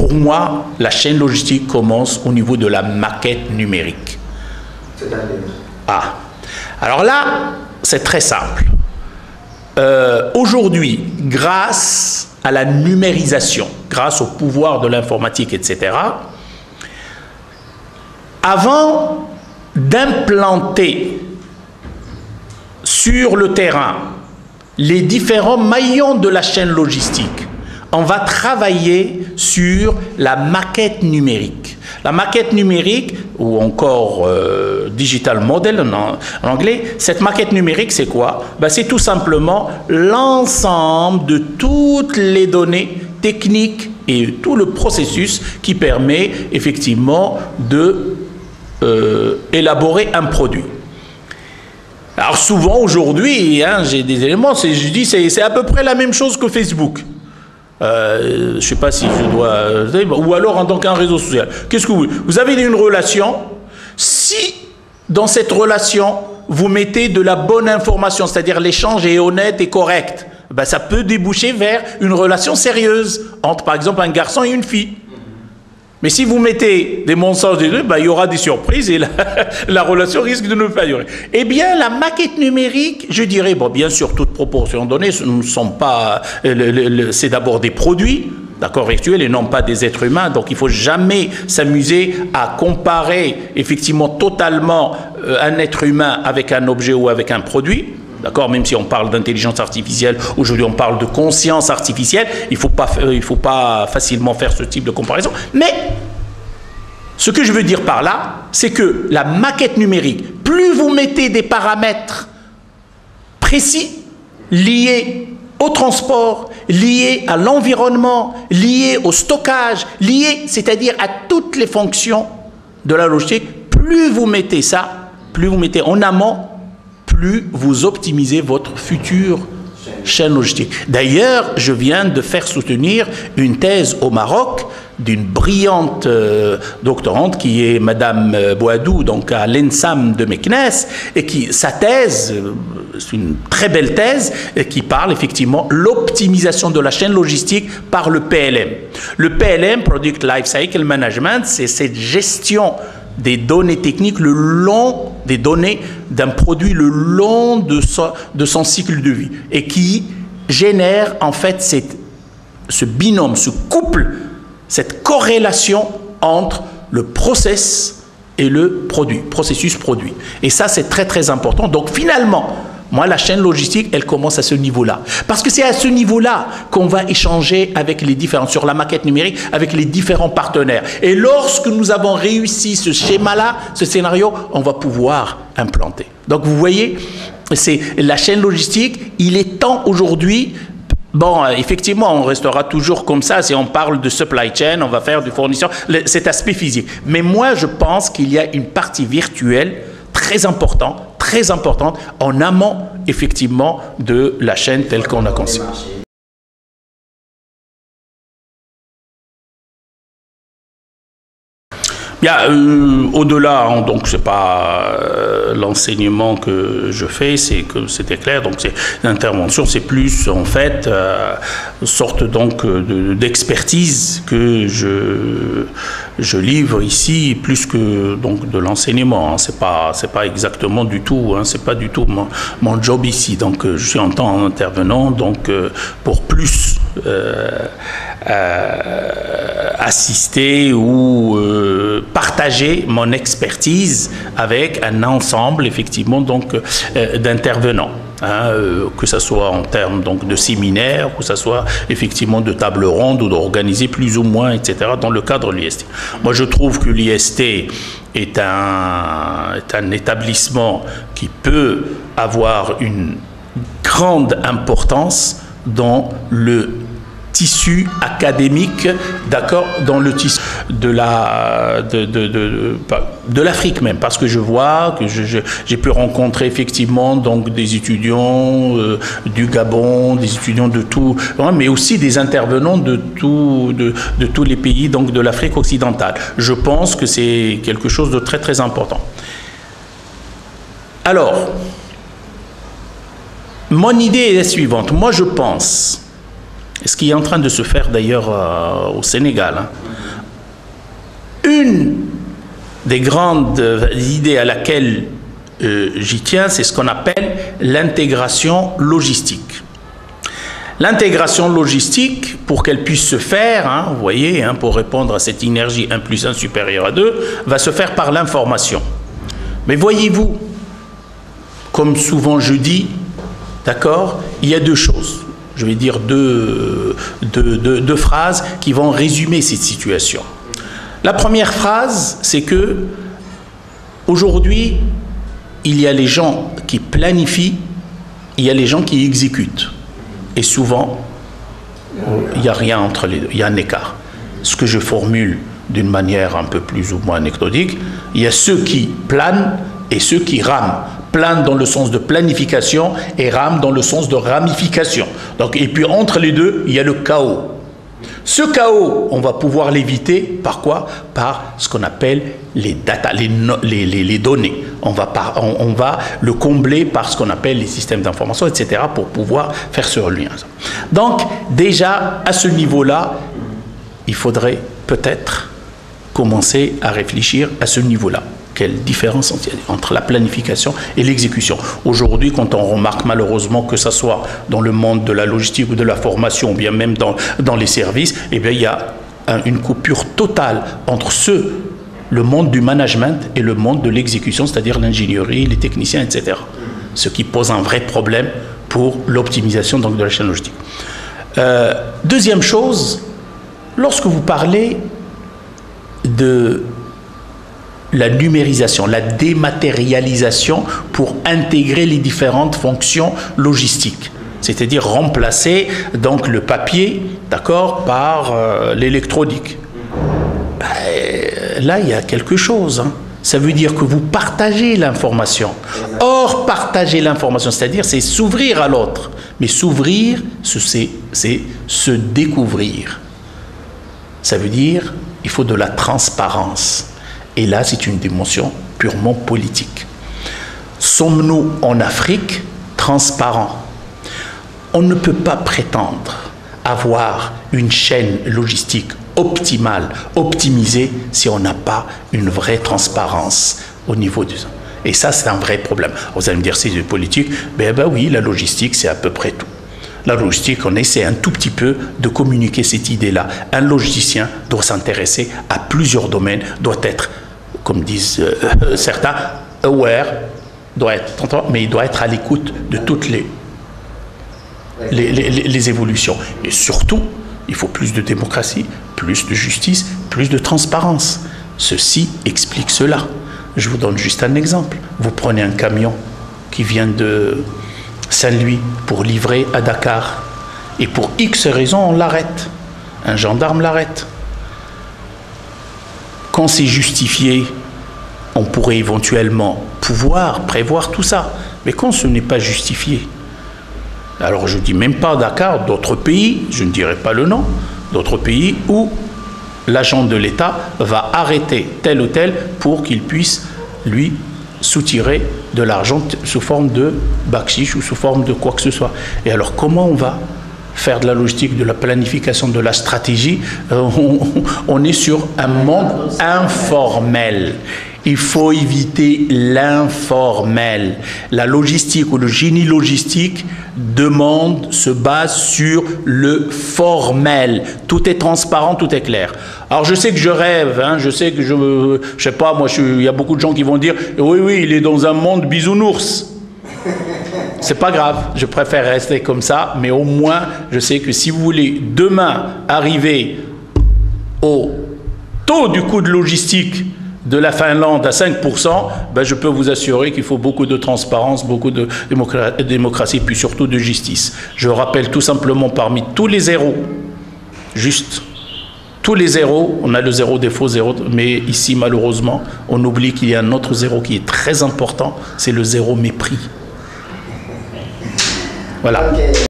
pour moi, la chaîne logistique commence au niveau de la maquette numérique. Ah, alors là, c'est très simple. Aujourd'hui, grâce à la numérisation, grâce au pouvoir de l'informatique, etc., avant d'implanter sur le terrain les différents maillons de la chaîne logistique, on va travailler sur la maquette numérique. La maquette numérique, ou encore digital model en anglais, cette maquette numérique, c'est quoi? Ben, c'est tout simplement l'ensemble de toutes les données techniques et tout le processus qui permet effectivement de élaborer un produit. Alors souvent aujourd'hui, hein, j'ai des éléments, je dis c'est à peu près la même chose que Facebook. Je ne sais pas si je dois... ou alors en tant qu'un réseau social. Qu'est-ce que vous avez une relation, si dans cette relation, vous mettez de la bonne information, c'est-à-dire l'échange est honnête et correct, ben, ça peut déboucher vers une relation sérieuse entre, par exemple, un garçon et une fille. Mais si vous mettez des mensonges des deux, ben, il y aura des surprises et la relation risque de ne pas durer. Eh bien, la maquette numérique, je dirais, bon, bien sûr, toute proportion donnée, ce ne sont pas, c'est d'abord des produits, d'accord, virtuels et non pas des êtres humains. Donc, il ne faut jamais s'amuser à comparer effectivement totalement un être humain avec un objet ou avec un produit. D'accord, même si on parle d'intelligence artificielle, aujourd'hui on parle de conscience artificielle, il ne faut pas facilement faire ce type de comparaison. Mais ce que je veux dire par là, c'est que la maquette numérique, plus vous mettez des paramètres précis, liés au transport, liés à l'environnement, liés au stockage, liés, c'est-à-dire à toutes les fonctions de la logistique, plus vous mettez ça, plus vous mettez en amont, plus vous optimisez votre future chaîne logistique. D'ailleurs, je viens de faire soutenir une thèse au Maroc d'une brillante doctorante qui est Madame Boadou, donc à l'ENSAM de Meknès, et sa thèse, c'est une très belle thèse, qui parle effectivement de l'optimisation de la chaîne logistique par le PLM. Le PLM, Product Life Cycle Management, c'est cette gestion des données techniques le long des données d'un produit le long de son cycle de vie et qui génère en fait ce binôme, ce couple, cette corrélation entre le process et le produit, processus produit. Et ça, c'est très très important. Donc finalement, moi, la chaîne logistique, elle commence à ce niveau-là. Parce que c'est à ce niveau-là qu'on va échanger avec les différents, sur la maquette numérique, avec les différents partenaires. Et lorsque nous avons réussi ce schéma-là, ce scénario, on va pouvoir implanter. Donc, vous voyez, c'est la chaîne logistique, il est temps aujourd'hui. Bon, effectivement, on restera toujours comme ça. Si on parle de supply chain, on va faire du fournisseur, cet aspect physique. Mais moi, je pense qu'il y a une partie virtuelle très importante en amont, effectivement, de la chaîne telle qu'on a conçue. Bien, au-delà, hein, donc c'est pas l'enseignement que je fais, c'est que c'était clair. Donc c'est l'intervention, c'est plus en fait une sorte donc d'expertise que je livre ici, plus que donc de l'enseignement. Hein. C'est pas exactement du tout. Hein, c'est pas du tout mon job ici. Donc je suis en tant qu'intervenant, donc pour plus assister ou partager mon expertise avec un ensemble effectivement donc d'intervenants, hein, que ce soit en termes donc de séminaires, que ce soit effectivement de tables rondes ou d'organiser plus ou moins, etc. dans le cadre de l'IST. Moi je trouve que l'IST est un établissement qui peut avoir une grande importance dans le tissu académique, d'accord, dans le tissu de l'Afrique même, parce que je vois que j'ai pu rencontrer effectivement donc des étudiants du Gabon, des étudiants de tout, mais aussi des intervenants de tous les pays donc de l'Afrique occidentale. Je pense que c'est quelque chose de très très important. Alors, mon idée est la suivante. Moi, je pense, ce qui est en train de se faire d'ailleurs au Sénégal, hein, Une des grandes idées à laquelle j'y tiens, c'est ce qu'on appelle l'intégration logistique. L'intégration logistique, pour qu'elle puisse se faire, vous voyez, pour répondre à cette énergie 1 plus 1 supérieur à 2, va se faire par l'information. Mais voyez-vous, comme souvent je dis, d'accord, il y a deux choses. Je vais dire deux phrases qui vont résumer cette situation. La première phrase, c'est que aujourd'hui, il y a les gens qui planifient, il y a les gens qui exécutent. Et souvent, il n'y a rien entre les deux, il y a un écart. Ce que je formule d'une manière un peu plus ou moins anecdotique, il y a ceux qui planent et ceux qui rament. Planent dans le sens de planification et rament dans le sens de ramification. Donc, et puis entre les deux, il y a le chaos. Ce chaos, on va pouvoir l'éviter par quoi? Par ce qu'on appelle les data, les données. On va le combler par ce qu'on appelle les systèmes d'information, etc. pour pouvoir faire ce lien. Donc, déjà, à ce niveau-là, il faudrait peut-être commencer à réfléchir à ce niveau-là. Quelle différence entre la planification et l'exécution. Aujourd'hui, quand on remarque malheureusement que ce soit dans le monde de la logistique ou de la formation, ou bien même dans les services, eh bien, il y a une coupure totale entre le monde du management et le monde de l'exécution, c'est-à-dire l'ingénierie, les techniciens, etc. Ce qui pose un vrai problème pour l'optimisation de la chaîne logistique. Deuxième chose, lorsque vous parlez de la numérisation, la dématérialisation pour intégrer les différentes fonctions logistiques, c'est-à-dire remplacer donc le papier, d'accord, par l'électronique. Là, il y a quelque chose. Ça veut dire que vous partagez l'information. Or, partager l'information, c'est-à-dire c'est s'ouvrir à l'autre. Mais s'ouvrir, c'est se découvrir. Ça veut dire il faut de la transparence. Et là, c'est une dimension purement politique. Sommes-nous en Afrique transparents? On ne peut pas prétendre avoir une chaîne logistique optimale, optimisée, si on n'a pas une vraie transparence au niveau du... Et ça, c'est un vrai problème. Vous allez me dire, c'est politique. Ben oui, la logistique, c'est à peu près tout. La logistique, on essaie un tout petit peu de communiquer cette idée-là. Un logisticien doit s'intéresser à plusieurs domaines, doit être, comme disent certains, aware, mais il doit être à l'écoute de toutes les évolutions. Et surtout, il faut plus de démocratie, plus de justice, plus de transparence. Ceci explique cela. Je vous donne juste un exemple. Vous prenez un camion qui vient de Saint-Louis pour livrer à Dakar. Et pour X raisons, on l'arrête. Un gendarme l'arrête. Quand c'est justifié, on pourrait éventuellement prévoir tout ça. Mais quand ce n'est pas justifié, alors je ne dis même pas Dakar, d'autres pays, je ne dirai pas le nom, d'autres pays où l'agent de l'État va arrêter tel ou tel pour qu'il puisse, lui, soutirer de l'argent sous forme de bakshish ou sous forme de quoi que ce soit. Et alors, comment on va faire de la logistique, de la planification, de la stratégie? On est sur un monde informel. Il faut éviter l'informel. La logistique ou le génie logistique se base sur le formel. Tout est transparent, tout est clair. Alors je sais que je rêve, je sais que je sais pas, moi il y a beaucoup de gens qui vont dire oui, il est dans un monde bisounours. C'est pas grave, je préfère rester comme ça, mais au moins je sais que si vous voulez demain arriver au taux du coût de logistique de la Finlande à 5%, ben je peux vous assurer qu'il faut beaucoup de transparence, beaucoup de démocratie, puis surtout de justice. Je rappelle tout simplement parmi tous les zéros, juste tous les zéros, on a le zéro défaut, zéro, mais ici malheureusement, on oublie qu'il y a un autre zéro qui est très important, c'est le zéro mépris. Voilà. Okay.